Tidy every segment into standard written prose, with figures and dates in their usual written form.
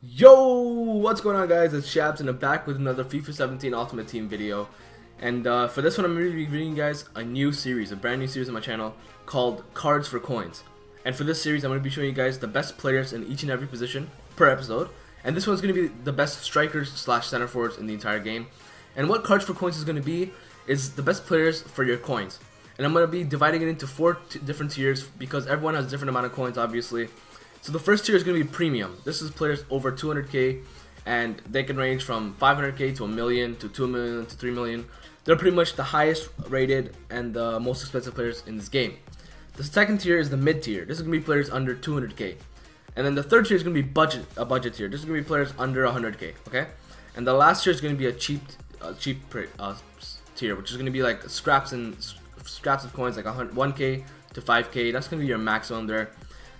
Yo, what's going on, guys? It's Shabs and I'm back with another FIFA 17 Ultimate Team video. And for this one, I'm going to be bringing you guys a new series, a brand new series on my channel called Cards for Coins. And for this series, I'm going to be showing you guys the best players in each and every position per episode. And this one's going to be the best strikers slash center forwards in the entire game. And what Cards for Coins is going to be is the best players for your coins. And I'm going to be dividing it into four different tiers because everyone has a different amount of coins, obviously. So the first tier is going to be premium. This is players over 200k, and they can range from 500k to a million to 2 million to 3 million. They're pretty much the highest rated and the most expensive players in this game. The second tier is the mid tier. This is going to be players under 200k. And then the third tier is going to be a budget tier. This is going to be players under 100k, okay? And the last tier is going to be a cheap tier, which is going to be like scraps of coins, like 1k to 5k. That's going to be your maximum there.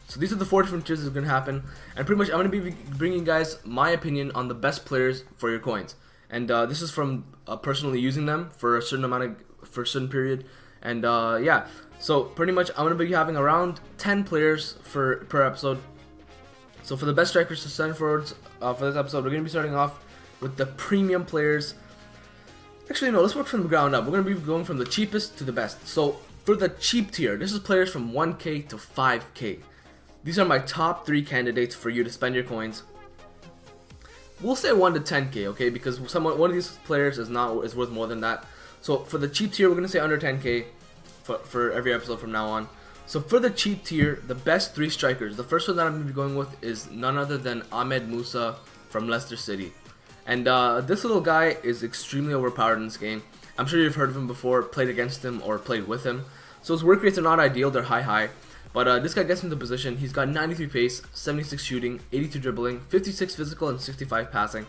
So these are the four different tiers that are going to happen, and pretty much I'm going to be bringing you guys my opinion on the best players for your coins. And this is from personally using them for a certain period. And yeah, so pretty much I'm going to be having around 10 players per episode. So for the best strikers to center forwards for this episode, we're going to be starting off with the premium players. Actually, no, let's work from the ground up. We're going to be going from the cheapest to the best. So for the cheap tier, this is players from 1k to 5k. These are my top 3 candidates for you to spend your coins. We'll say 1 to 10k, okay? Because one of these players is worth more than that. So for the cheap tier, we're gonna say under 10k for every episode from now on. So for the cheap tier, the best 3 strikers. The first one that I'm gonna be going with is none other than Ahmed Musa from Leicester City. And this little guy is extremely overpowered in this game. I'm sure you've heard of him before, played against him or played with him. So his work rates are not ideal; they're high. But this guy gets into position. He's got 93 pace, 76 shooting, 82 dribbling, 56 physical, and 65 passing.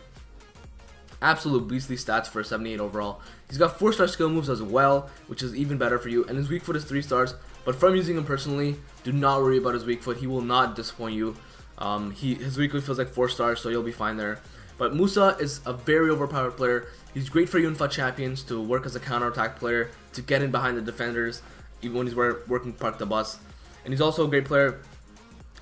Absolute beastly stats for a 78 overall. He's got 4-star skill moves as well, which is even better for you. And his weak foot is 3 stars. But from using him personally, do not worry about his weak foot. He will not disappoint you. His weak foot feels like 4 stars, so you'll be fine there. But Musa is a very overpowered player. He's great for you in FUT champions to work as a counter-attack player, to get in behind the defenders, even when he's working park the bus. And he's also a great player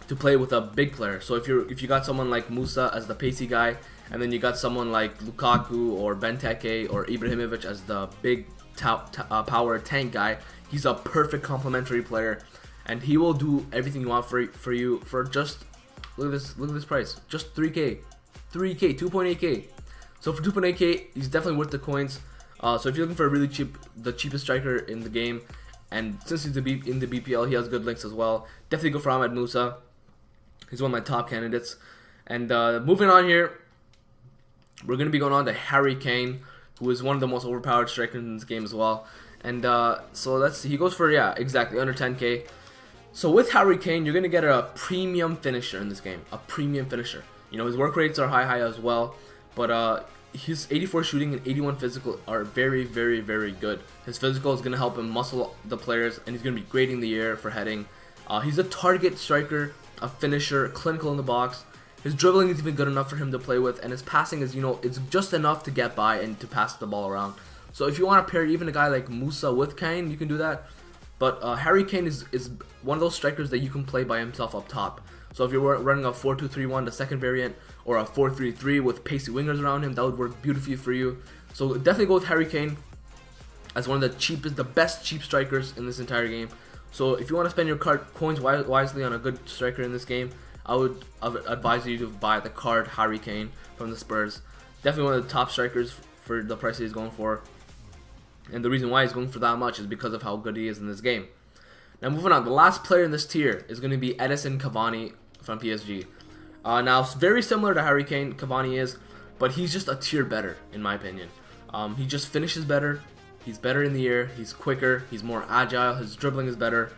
to play with a big player. So if you got someone like Musa as the pacey guy, and then you got someone like Lukaku or Benteke or Ibrahimovic as the big power tank guy, he's a perfect complementary player, and he will do everything you want for you for just look at this price, just 2.8k. So for 2.8k, he's definitely worth the coins. So if you're looking for a really the cheapest striker in the game. And since he's in the BPL, he has good links as well. Definitely go for Ahmed Musa. He's one of my top candidates. And moving on here, we're going to be going on to Harry Kane, who is one of the most overpowered strikers in this game as well. And so let's see. He goes for, yeah, exactly, under 10k. So with Harry Kane, you're going to get a premium finisher in this game. A premium finisher. You know, his work rates are high as well. But his 84 shooting and 81 physical are very, very, very good. His physical is going to help him muscle the players, and he's going to be great in the air for heading. He's a target striker, a finisher, clinical in the box. His dribbling is even good enough for him to play with, and his passing is, you know, it's just enough to get by and to pass the ball around. So if you want to pair even a guy like Musa with Kane, you can do that. But Harry Kane is one of those strikers that you can play by himself up top. So if you're running a 4-2-3-1, the second variant, or a 4-3-3 with pacey wingers around him, that would work beautifully for you. So definitely go with Harry Kane as one of the best cheap strikers in this entire game. So if you want to spend your coins wisely on a good striker in this game, I would advise you to buy the card Harry Kane from the Spurs. Definitely one of the top strikers for the price he's going for. And the reason why he's going for that much is because of how good he is in this game. Now moving on, the last player in this tier is going to be Edinson Cavani from PSG. Now, very similar to Harry Kane, Cavani is, but he's just a tier better, in my opinion. He just finishes better. He's better in the air. He's quicker. He's more agile. His dribbling is better.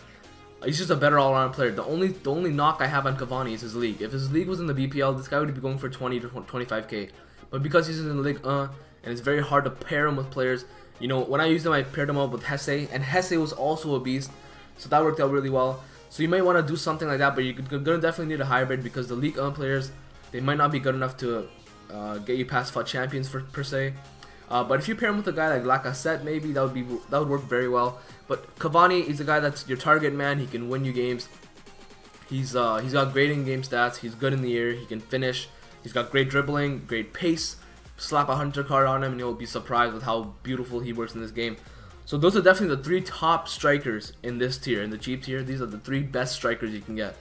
He's just a better all-around player. The only knock I have on Cavani is his league. If his league was in the BPL, this guy would be going for 20 to 25k. But because he's in the league, and it's very hard to pair him with players. You know, when I used him, I paired him up with Hesse, and Hesse was also a beast. So that worked out really well. So you might want to do something like that, but you're gonna definitely need a hybrid because the League 1 players, they might not be good enough to get you past FUT champions per se. But if you pair him with a guy like Lacazette, maybe that would work very well. But Cavani is a guy that's your target man. He can win you games. He's got great in-game stats. He's good in the air. He can finish. He's got great dribbling, great pace. Slap a hunter card on him and you'll be surprised with how beautiful he works in this game. So those are definitely the 3 top strikers in this tier, in the cheap tier. These are the 3 best strikers you can get.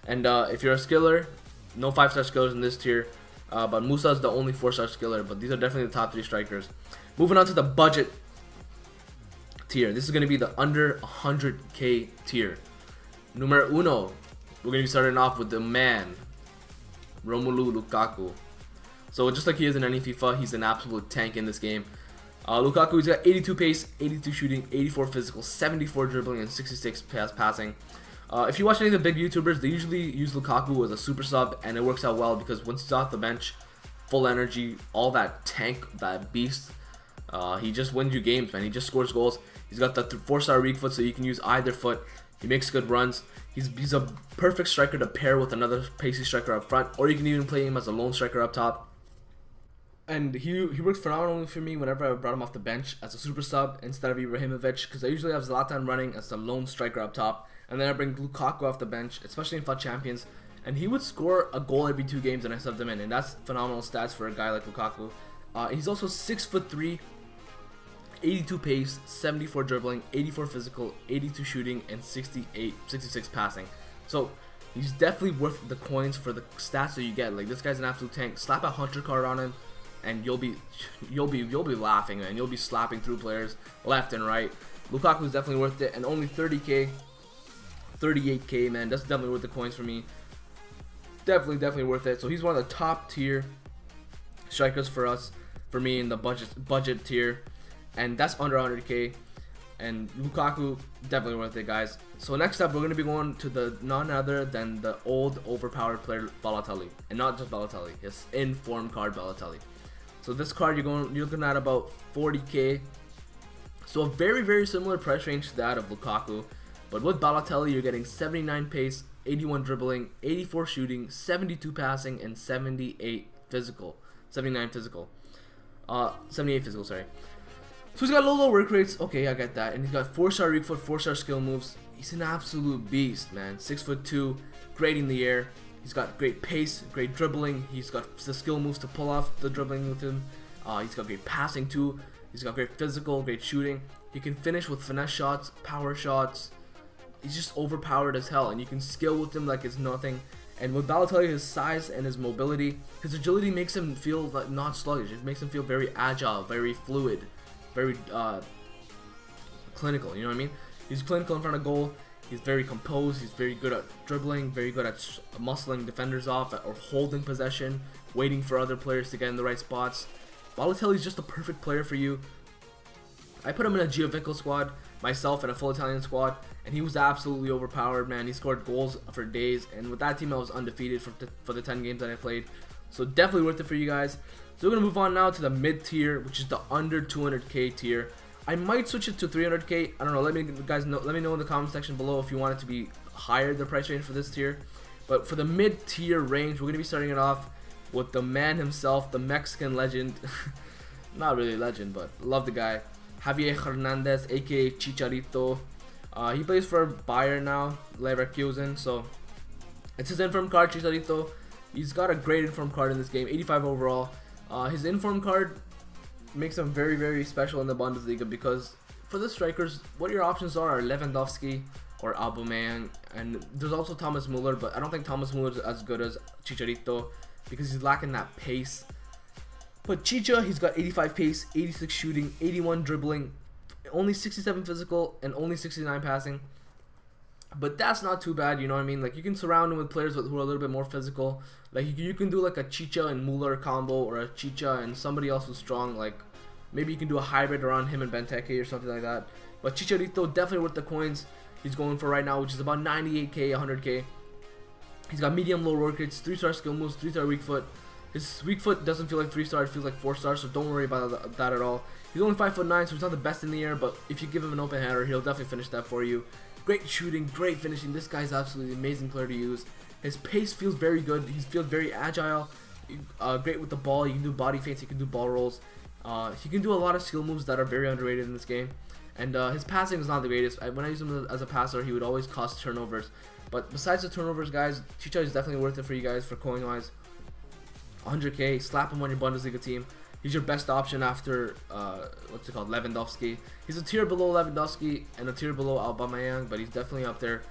And if you're a skiller, no 5-star skillers in this tier. But Musa is the only 4-star skiller. But these are definitely the top 3 strikers. Moving on to the budget tier. This is going to be the under 100k tier. Numero uno. We're going to be starting off with the man, Romelu Lukaku. So just like he is in any FIFA, he's an absolute tank in this game. Lukaku, he's got 82 pace, 82 shooting, 84 physical, 74 dribbling, and 66 passing. If you watch any of the big YouTubers, they usually use Lukaku as a super sub, and it works out well because once he's off the bench, full energy, all that tank, that beast, he just wins you games, man. He just scores goals. He's got the 4-star weak foot, so you can use either foot. He makes good runs. He's a perfect striker to pair with another pacey striker up front, or you can even play him as a lone striker up top. And he works phenomenally for me whenever I brought him off the bench as a super sub instead of Ibrahimovic, because I usually have Zlatan running as the lone striker up top, and then I bring Lukaku off the bench, especially in FUT Champions, and he would score a goal every 2 games and I subbed him in, and that's phenomenal stats for a guy like Lukaku. He's also 6'3", 82 pace, 74 dribbling, 84 physical, 82 shooting, and 66 passing. So he's definitely worth the coins for the stats that you get. Like, this guy's an absolute tank. Slap a hunter card on him, and you'll be laughing, man. You'll be slapping through players left and right. Lukaku is definitely worth it, and only 30k, 38k, man. That's definitely worth the coins for me. Definitely worth it. So he's one of the top tier strikers for me in the budget tier, and that's under 100k. And Lukaku, definitely worth it, guys. So next up, we're going to be going to the none other than the old overpowered player Balotelli, and not just Balotelli, his in-form card Balotelli. So this card you're looking at about 40k. So a very similar price range to that of Lukaku, but with Balotelli you're getting 79 pace, 81 dribbling, 84 shooting, 72 passing, and 78 physical. 78 physical, sorry. So he's got low work rates. Okay, I get that. And he's got 4-star weak foot, 4-star skill moves. He's an absolute beast, man. 6'2", great in the air. He's got great pace, great dribbling. He's got the skill moves to pull off the dribbling with him. He's got great passing too. He's got great physical, great shooting. He can finish with finesse shots, power shots. He's just overpowered as hell, and you can skill with him like it's nothing. And with Balotelli, his size and his mobility, his agility makes him feel like not sluggish. It makes him feel very agile, very fluid, very clinical. You know what I mean? He's clinical in front of goal. He's very composed. He's very good at dribbling, very good at muscling defenders off or holding possession, waiting for other players to get in the right spots. Balotelli's just the perfect player for you. I put him in a Giovinco squad, myself, and a full Italian squad, and he was absolutely overpowered, man. He scored goals for days, and with that team I was undefeated for the 10 games that I played. So definitely worth it for you guys. So we're going to move on now to the mid tier, which is the under 200k tier. I might switch it to 300k. I don't know. Let me know in the comment section below if you want it to be higher, the price range for this tier. But for the mid tier range, we're going to be starting it off with the man himself, the Mexican legend. Not really legend, but love the guy. Javier Hernandez, aka Chicharito. He plays for Bayern now, Leverkusen. So it's his inform card, Chicharito. He's got a great inform card in this game, 85 overall. His inform card makes him very special in the Bundesliga, because for the strikers, what your options are Lewandowski or Aubameyang, and there's also Thomas Müller, but I don't think Thomas Müller is as good as Chicharito because he's lacking that pace. But Chicha, he's got 85 pace, 86 shooting, 81 dribbling, only 67 physical, and only 69 passing. But that's not too bad, you know what I mean? Like, you can surround him with players who are a little bit more physical. Like, you can do like a Chicha and Müller combo, or a Chicha and somebody else who's strong. Like, maybe you can do a hybrid around him and Benteke or something like that. But Chicharito, definitely worth the coins he's going for right now, which is about 98k, 100k. He's got medium low work rates, 3-star skill moves, 3-star weak foot. His weak foot doesn't feel like 3-star, it feels like 4-star, so don't worry about that at all. He's only 5'9", so he's not the best in the air, but if you give him an open header, he'll definitely finish that for you. Great shooting, great finishing. This guy's absolutely amazing player to use. His pace feels very good. He feels very agile. Great with the ball. You can do body feints. He can do ball rolls. He can do a lot of skill moves that are very underrated in this game. And his passing is not the greatest. When I use him as a passer, he would always cause turnovers. But besides the turnovers, guys, Chicha is definitely worth it for you guys for coin wise. 100k, slap him on your Bundesliga team. He's your best option after what's it called, Lewandowski. He's a tier below Lewandowski and a tier below Aubameyang, but he's definitely up there.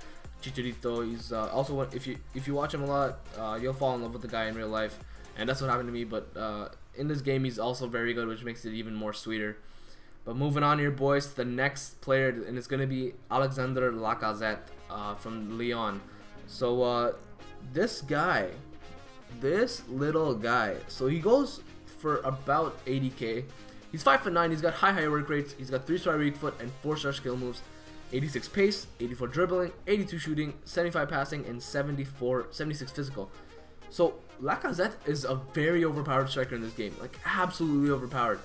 Chicharito. He's also one, if you watch him a lot, you'll fall in love with the guy in real life, and that's what happened to me. But in this game, he's also very good, which makes it even more sweeter. But moving on here, boys, to the next player, and it's gonna be Alexander Lacazette from Lyon. So this guy, this little guy, so he goes for about 80k. He's 5'9". He's got high work rates. He's got 3-star weak foot and 4-star skill moves. 86 pace, 84 dribbling, 82 shooting, 75 passing, and 76 physical. So Lacazette is a very overpowered striker in this game, like absolutely overpowered.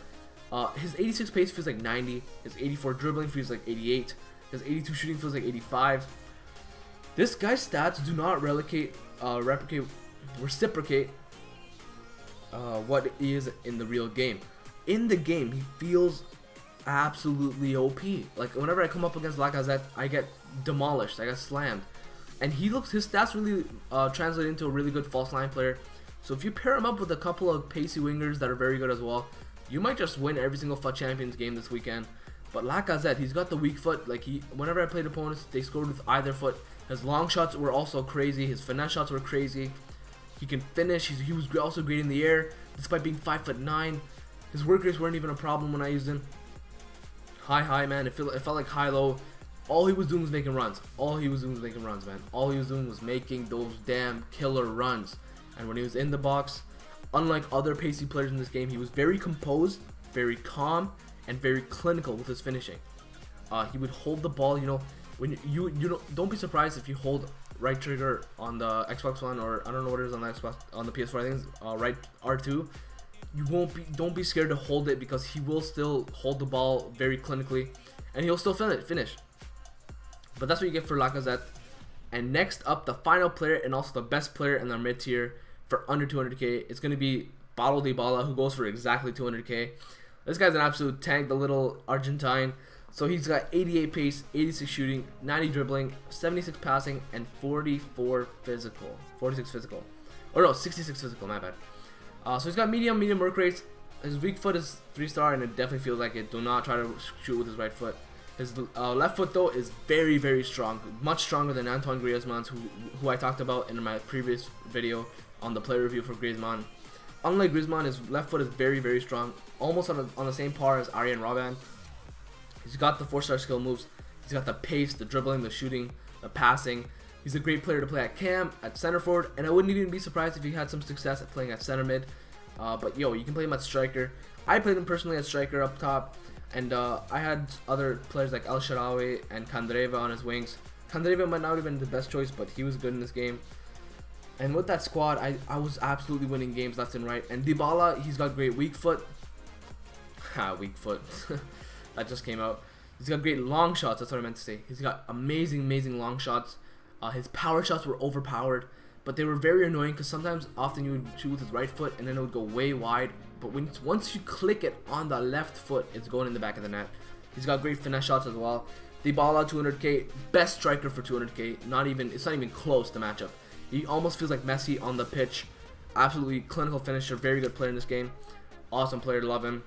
His 86 pace feels like 90. His 84 dribbling feels like 88. His 82 shooting feels like 85. This guy's stats do not reciprocate what he is in the real game. In the game, he feels absolutely OP. Like whenever I come up against Lacazette, I get demolished. I get slammed, and his stats really translate into a really good false line player. So if you pair him up with a couple of pacey wingers that are very good as well, you might just win every single FUT Champions game this weekend. But Lacazette, he's got the weak foot. Like whenever I played opponents, they scored with either foot. His long shots were also crazy. His finesse shots were crazy. He can finish. He was also great in the air, despite being 5'9". His work rates weren't even a problem when I used him. High, man. It felt like high-low. All he was doing was making runs. All he was doing was making runs, man. All he was doing was making those damn killer runs. And when he was in the box, unlike other pacey players in this game, he was very composed, very calm, and very clinical with his finishing. He would hold the ball. You know, when you don't be surprised if you hold right trigger on the Xbox One, or I don't know what it is on the Xbox, on the PS4. I think it's right R2. Don't be scared to hold it, because he will still hold the ball very clinically, and he'll still finish. But that's what you get for Lacazette. And next up, the final player and also the best player in the mid tier for under 200k, it's gonna be Paulo Dybala, who goes for exactly 200k. This guy's an absolute tank, the little Argentine. So he's got 88 pace, 86 shooting, 90 dribbling, 76 passing, and 46 physical. Or no, 66 physical, my bad. So he's got medium work rates. His weak foot is 3-star, and it definitely feels like it. Do not try to shoot with his right foot. His left foot, though, is very strong. Much stronger than Antoine Griezmann's, who I talked about in my previous video on the player review for Griezmann. Unlike Griezmann, his left foot is very strong. Almost on the same par as Arjen Robben. He's got the 4-star skill moves. He's got the pace, the dribbling, the shooting, the passing. He's a great player to play at cam, at center forward, and I wouldn't even be surprised if he had some success at playing at center mid. But yo, you can play him at striker. I played him personally at striker up top, and I had other players like El Shaarawy and Candreva on his wings. Candreva might not have been the best choice, but he was good in this game. And with that squad, I was absolutely winning games left and right. And Dybala, he's got great weak foot. Weak foot. That just came out. He's got great long shots. That's what I meant to say. He's got amazing long shots. His power shots were overpowered, but they were very annoying because often you would shoot with his right foot and then it would go way wide. But once you click it on the left foot, it's going in the back of the net. He's got great finesse shots as well. Dybala, 200k, best striker for 200k. It's not even close to matchup. He almost feels like Messi on the pitch. Absolutely clinical finisher, very good player in this game. Awesome player, love him.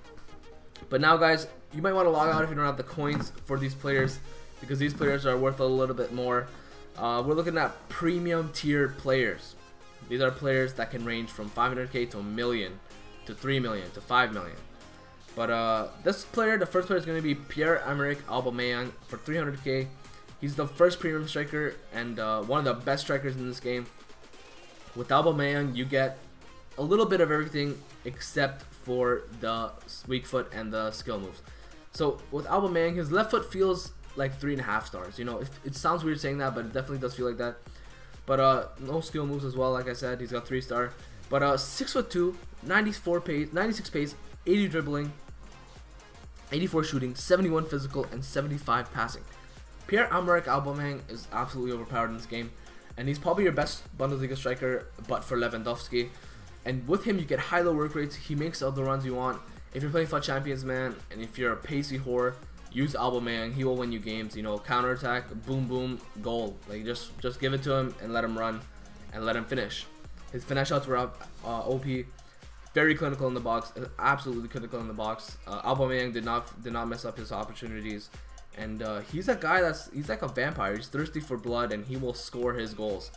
But now, guys, you might want to log out if you don't have the coins for these players, because these players are worth a little bit more. We're looking at premium tier players. These are players that can range from 500k to $1 million, to 3 million, to 5 million. But this player, the first player, is going to be Pierre-Emerick Aubameyang for 300k. He's the first premium striker and one of the best strikers in this game. With Aubameyang, you get a little bit of everything except for the weak foot and the skill moves. So with Aubameyang, his left foot feels like 3.5 stars. You know, it sounds weird saying that, but it definitely does feel like that. But no skill moves as well. Like I said, he's got 3-star. But 6'2", 96 pace, 80 dribbling, 84 shooting, 71 physical, and 75 passing. Pierre-Emerick Aubameyang is absolutely overpowered in this game, and he's probably your best Bundesliga striker, but for Lewandowski. And with him, you get high-low work rates. He makes all the runs you want. If you're playing FUT Champions, man, and if you're a pacey whore, use Aubameyang. He will win you games. You know, counter-attack, boom, goal. Like just give it to him and let him run and let him finish. His finesse shots were up OP. Very clinical in the box, absolutely clinical in the box. Aubameyang did not mess up his opportunities, and he's a guy he's like a vampire. He's thirsty for blood, and he will score his goals.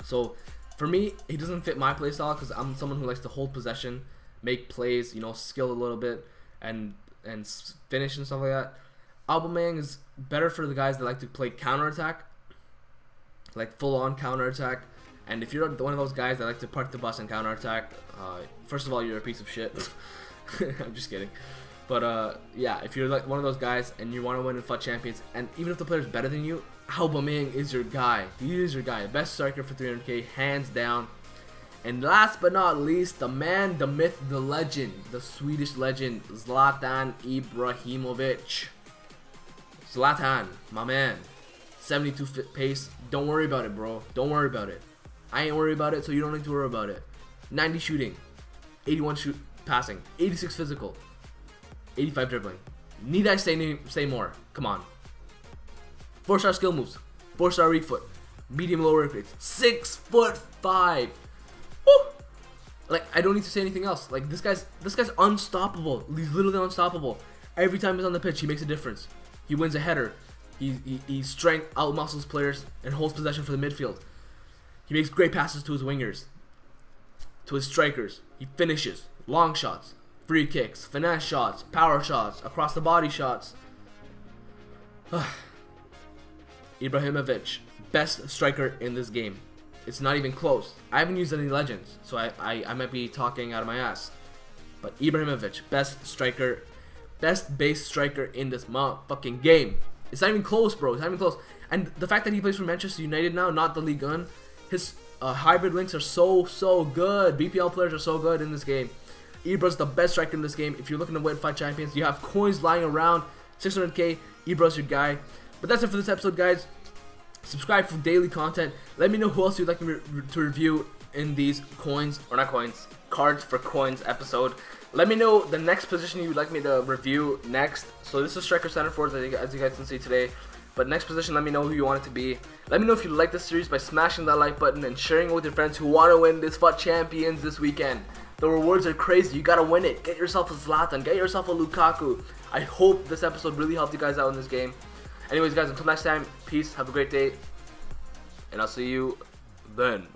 So for me, he doesn't fit my playstyle because I'm someone who likes to hold possession, make plays, you know, skill a little bit, and finish and stuff like that. Aubameyang is better for the guys that like to play counterattack, like full-on counterattack. And if you're one of those guys that like to park the bus and counterattack, first of all, you're a piece of shit. I'm just kidding. But yeah, if you're like one of those guys and you want to win in FUT Champions, and even if the player's better than you, Aubameyang is your guy. He is your guy. Best striker for 300k, hands down. And last but not least, the man, the myth, the legend, the Swedish legend, Zlatan Ibrahimovic. Zlatan, my man. 72 pace. Don't worry about it, bro. Don't worry about it. I ain't worried about it, so you don't need to worry about it. 90 shooting, 81 passing, 86 physical, 85 dribbling. Need I say more? Come on. 4-star skill moves, 4-star weak foot, medium low work rates, 6'5". Woo! Like, I don't need to say anything else. Like, this guy's unstoppable. He's literally unstoppable. Every time he's on the pitch, he makes a difference. He wins a header. He strength outmuscles players and holds possession for the midfield. He makes great passes to his wingers, to his strikers. He finishes long shots, free kicks, finesse shots, power shots, across the body shots. Ibrahimovic, best striker in this game. It's not even close. I haven't used any legends, so I might be talking out of my ass. But Ibrahimovic, best striker, best base striker in this motherfucking game. It's not even close, bro. It's not even close. And the fact that he plays for Manchester United now, not the Ligue 1, his hybrid links are so good. BPL players are so good in this game. Ibra's the best striker in this game. If you're looking to win FUT Champions, you have coins lying around. 600k, Ibra's your guy. But that's it for this episode, guys. Subscribe for daily content. Let me know who else you'd like me to review in these coins, or not coins, cards for coins episode. Let me know the next position you'd like me to review next. So this is striker center forward, as you guys can see today. But next position, let me know who you want it to be. Let me know if you like this series by smashing that like button and sharing it with your friends who want to win this FUT Champions this weekend. The rewards are crazy. You gotta win it. Get yourself a Zlatan. Get yourself a Lukaku. I hope this episode really helped you guys out in this game. Anyways, guys, until next time, peace. Have a great day. And I'll see you then.